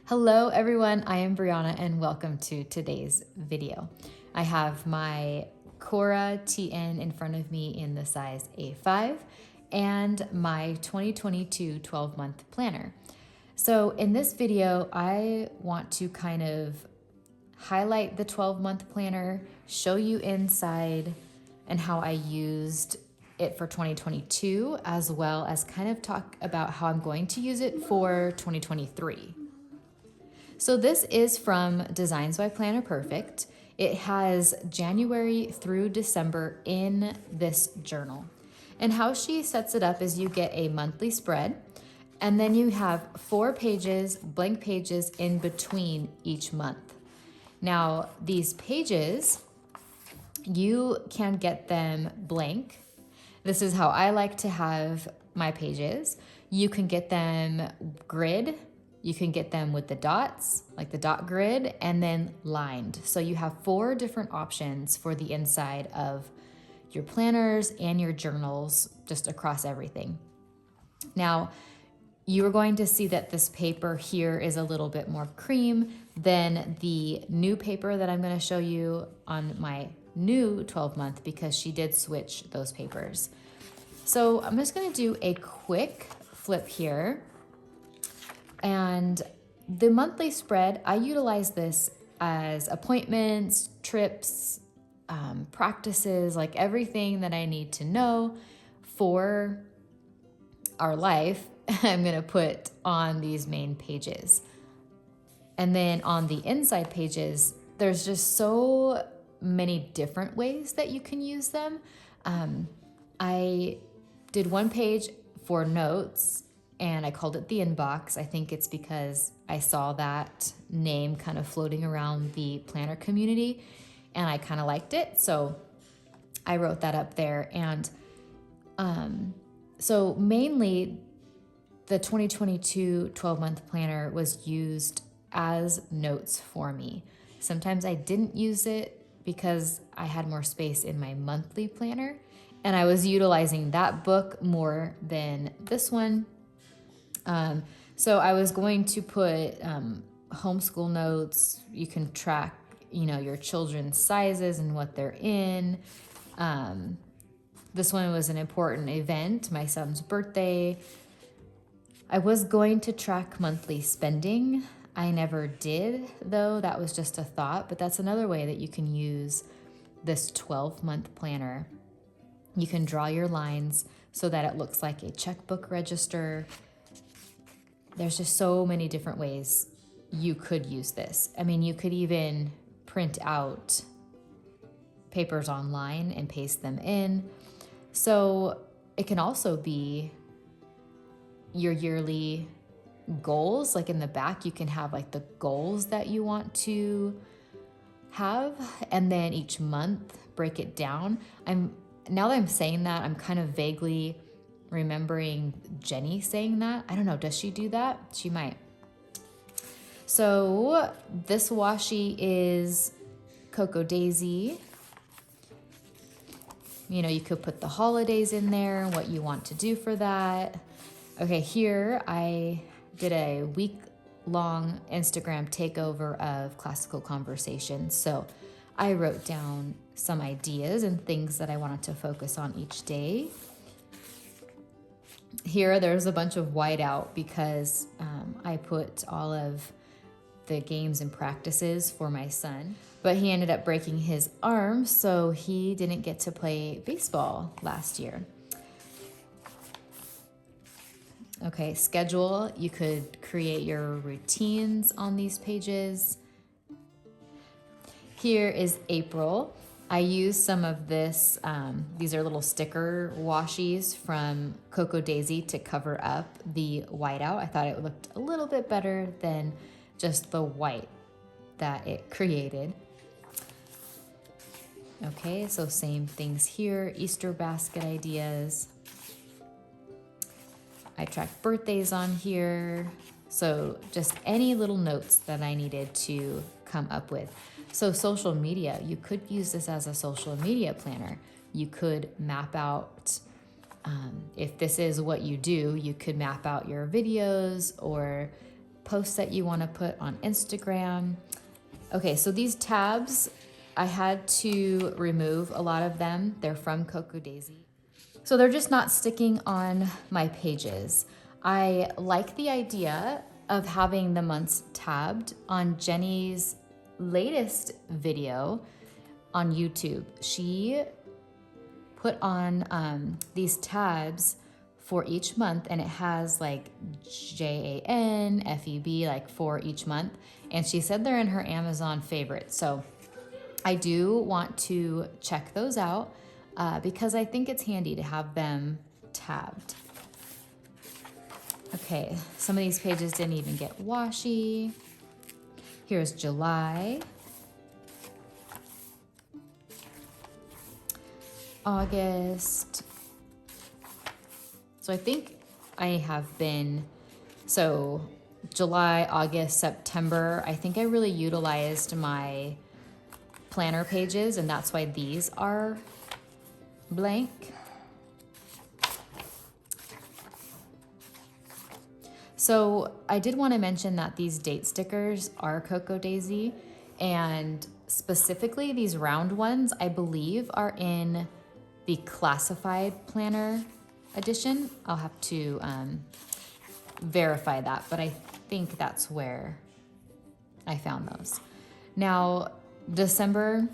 Hello everyone, I am Brianna and welcome to today's video. I have my Cora TN in front of me in the size A5 and my 2022 12-month planner. So in this video, I want to kind of highlight the 12-month planner, show you inside and how I used it for 2022, as well as kind of talk about how I'm going to use it for 2023. So this is from Designs by Planner Perfect. It has January through December in this journal. And how she sets it up is you get a monthly spread, and then you have 4 pages, blank pages in between each month. Now, these pages, you can get them blank. This is how I like to have my pages. You can get them grid. You can get them with the dots, like the dot grid, and then lined. So you have 4 different options for the inside of your planners and your journals, just across everything. Now, you are going to see that this paper here is a little bit more cream than the new paper that I'm going to show you on my new 12-month, because she did switch those papers. So I'm just going to do a quick flip here. And the monthly spread, I utilize this as appointments, trips, practices, like everything that I need to know for our life, I'm going to put on these main pages. And then on the inside pages, there's just so many different ways that you can use them. I did one page for notes, and I called it the inbox. I think it's because I saw that name kind of floating around the planner community, and I kind of liked it. So I wrote that up there. And so mainly the 2022 12-month planner was used as notes for me. Sometimes I didn't use it because I had more space in my monthly planner, and I was utilizing that book more than this one. So I was going to put homeschool notes. You can track, your children's sizes and what they're in. This one was an important event, my son's birthday. I was going to track monthly spending. I never did, though. That was just a thought, but that's another way that you can use this 12-month planner. You can draw your lines so that it looks like a checkbook register. There's just so many different ways you could use this. I mean, you could even print out papers online and paste them in. So it can also be your yearly goals. Like in the back, you can have like the goals that you want to have, and then each month break it down. Now that I'm saying that, I'm kind of vaguely remembering Jenny saying that. I don't know, does she do that? She might. So this washi is Cocoa Daisy. You could put the holidays in there and what you want to do for that. Okay, here I did a week-long Instagram takeover of classical conversations. So I wrote down some ideas and things that I wanted to focus on each day. Here, there's a bunch of whiteout because I put all of the games and practices for my son, but he ended up breaking his arm, so he didn't get to play baseball last year. Okay, schedule. You could create your routines on these pages. Here is April. I used some of this, these are little sticker washies from Cocoa Daisy to cover up the whiteout. I thought it looked a little bit better than just the white that it created. Okay, so same things here, Easter basket ideas. I tracked birthdays on here. So just any little notes that I needed to come up with. So social media, you could use this as a social media planner. You could map out, if this is what you do, you could map out your videos or posts that you want to put on Instagram. Okay, so these tabs, I had to remove a lot of them. They're from Coco Daisy. So they're just not sticking on my pages. I like the idea of having the months tabbed. On Jenny's latest video on YouTube, she put on these tabs for each month, and it has like JAN, FEB, like for each month. And she said they're in her Amazon favorites. So I do want to check those out because I think it's handy to have them tabbed. Okay, some of these pages didn't even get washi. Here's July, August. So I think I have been, so July, August, September, I think I really utilized my planner pages, and that's why these are blank. So I did want to mention that these date stickers are Coco Daisy, and specifically these round ones, I believe, are in the classified planner edition. I'll have to verify that, but I think that's where I found those. Now, December,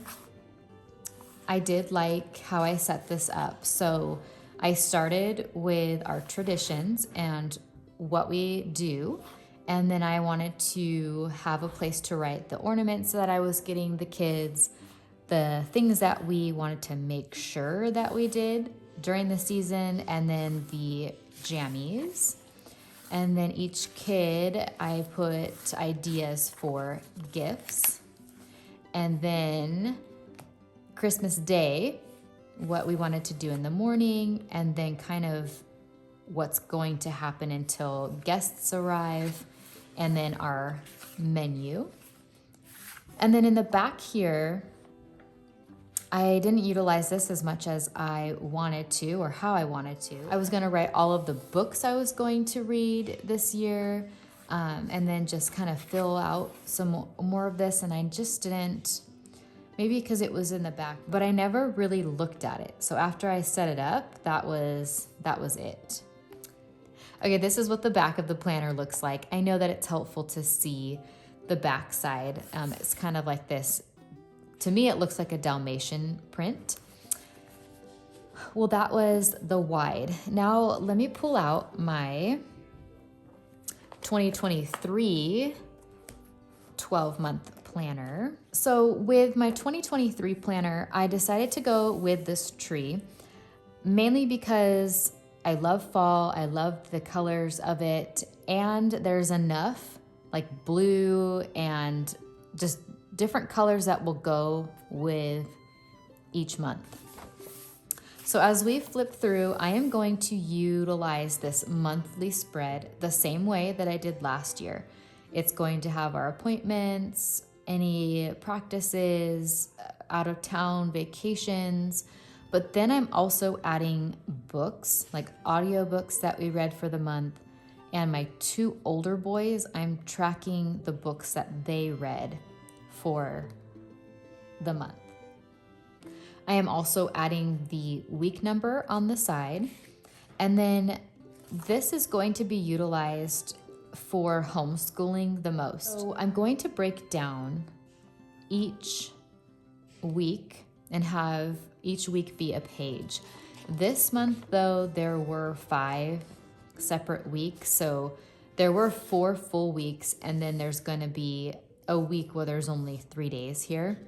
I did like how I set this up. So I started with our traditions and what we do, and then I wanted to have a place to write the ornaments that I was getting the kids, the things that we wanted to make sure that we did during the season, and then the jammies. And then each kid, I put ideas for gifts. And then Christmas Day, what we wanted to do in the morning, and then kind of what's going to happen until guests arrive, and then our menu. And then in the back here, I didn't utilize this as much as I wanted to, or how I wanted to. I was gonna write all of the books I was going to read this year, and then just kind of fill out some more of this, and I just didn't, maybe because it was in the back, but I never really looked at it. So after I set it up, that was it. Okay, this is what the back of the planner looks like. I know that it's helpful to see the back side. It's kind of like this. To me, it looks like a Dalmatian print. Well, that was the wide. Now let me pull out my 2023 12-month planner. So with my 2023 planner, I decided to go with this tree, mainly because I love fall, I love the colors of it, and there's enough like blue and just different colors that will go with each month. So as we flip through, I am going to utilize this monthly spread the same way that I did last year. It's going to have our appointments, any practices, out of town vacations, but then I'm also adding books, like audiobooks that we read for the month. And my 2 older boys, I'm tracking the books that they read for the month. I am also adding the week number on the side. And then this is going to be utilized for homeschooling the most. So I'm going to break down each week and have each week be a page. This month though, there were 5 separate weeks. So there were 4 full weeks, and then there's gonna be a week where there's only 3 days here.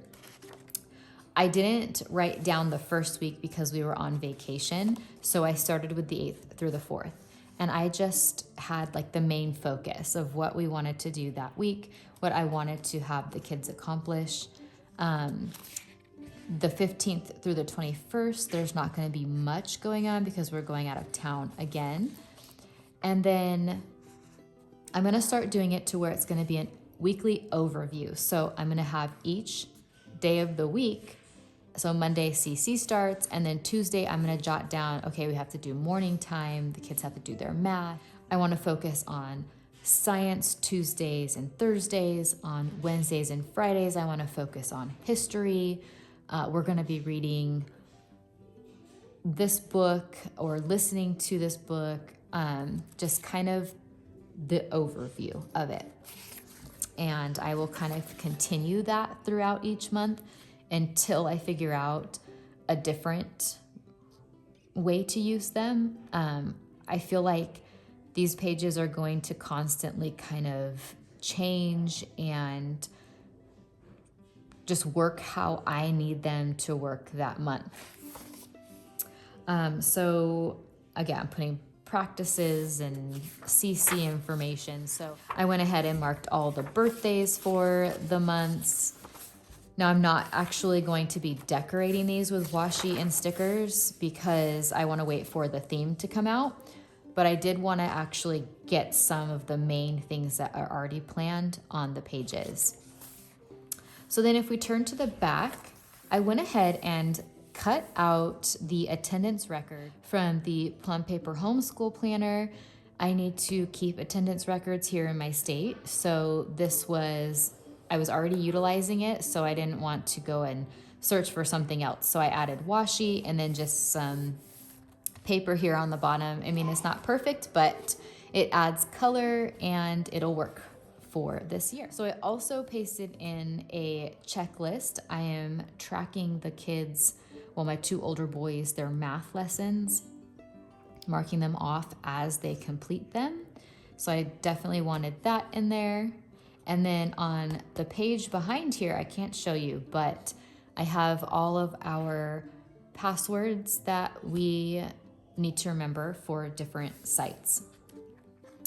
I didn't write down the first week because we were on vacation. So I started with the 8th through the 4th. And I just had like the main focus of what we wanted to do that week, what I wanted to have the kids accomplish. The 15th through the 21st, there's not gonna be much going on because we're going out of town again. And then I'm gonna start doing it to where it's gonna be a weekly overview. So I'm gonna have each day of the week. So Monday CC starts, and then Tuesday I'm gonna jot down, okay, we have to do morning time, the kids have to do their math. I wanna focus on Science Tuesdays and Thursdays. On Wednesdays and Fridays, I want to focus on history. We're going to be reading this book or listening to this book, just kind of the overview of it. And I will kind of continue that throughout each month until I figure out a different way to use them. I feel like these pages are going to constantly kind of change and just work how I need them to work that month. So again, I'm putting practices and CC information. So I went ahead and marked all the birthdays for the months. Now I'm not actually going to be decorating these with washi and stickers because I want to wait for the theme to come out. But I did want to actually get some of the main things that are already planned on the pages. So then if we turn to the back, I went ahead and cut out the attendance record from the Plum Paper Homeschool Planner. I need to keep attendance records here in my state. So I was already utilizing it, so I didn't want to go and search for something else. So I added washi and then just some paper here on the bottom. I mean, it's not perfect, but it adds color and it'll work for this year. So I also pasted in a checklist. I am tracking the kids, my 2 older boys, their math lessons, marking them off as they complete them. So I definitely wanted that in there. And then on the page behind here, I can't show you, but I have all of our passwords that we need to remember for different sites.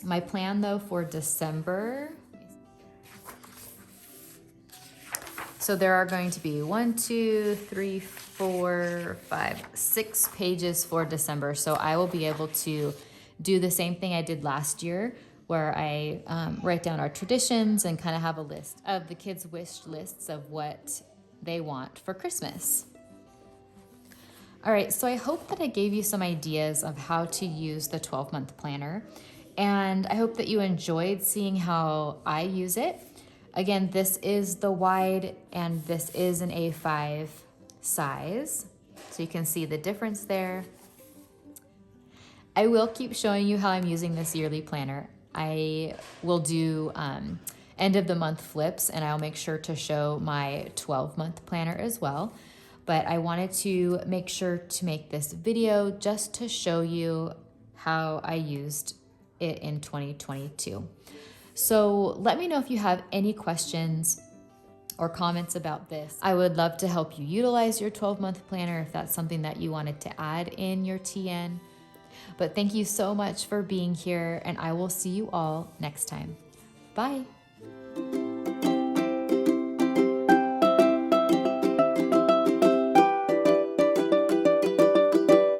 My plan though for December, so there are going to be 6 pages for December. So I will be able to do the same thing I did last year, where I write down our traditions and kind of have a list of the kids' wish lists of what they want for Christmas. All right, so I hope that I gave you some ideas of how to use the 12-month planner, and I hope that you enjoyed seeing how I use it. Again, this is the wide and this is an A5 size, so you can see the difference there. I will keep showing you how I'm using this yearly planner. I will do end of the month flips, and I'll make sure to show my 12-month planner as well. But I wanted to make sure to make this video just to show you how I used it in 2022. So let me know if you have any questions or comments about this. I would love to help you utilize your 12-month planner if that's something that you wanted to add in your TN. But thank you so much for being here, and I will see you all next time. Bye.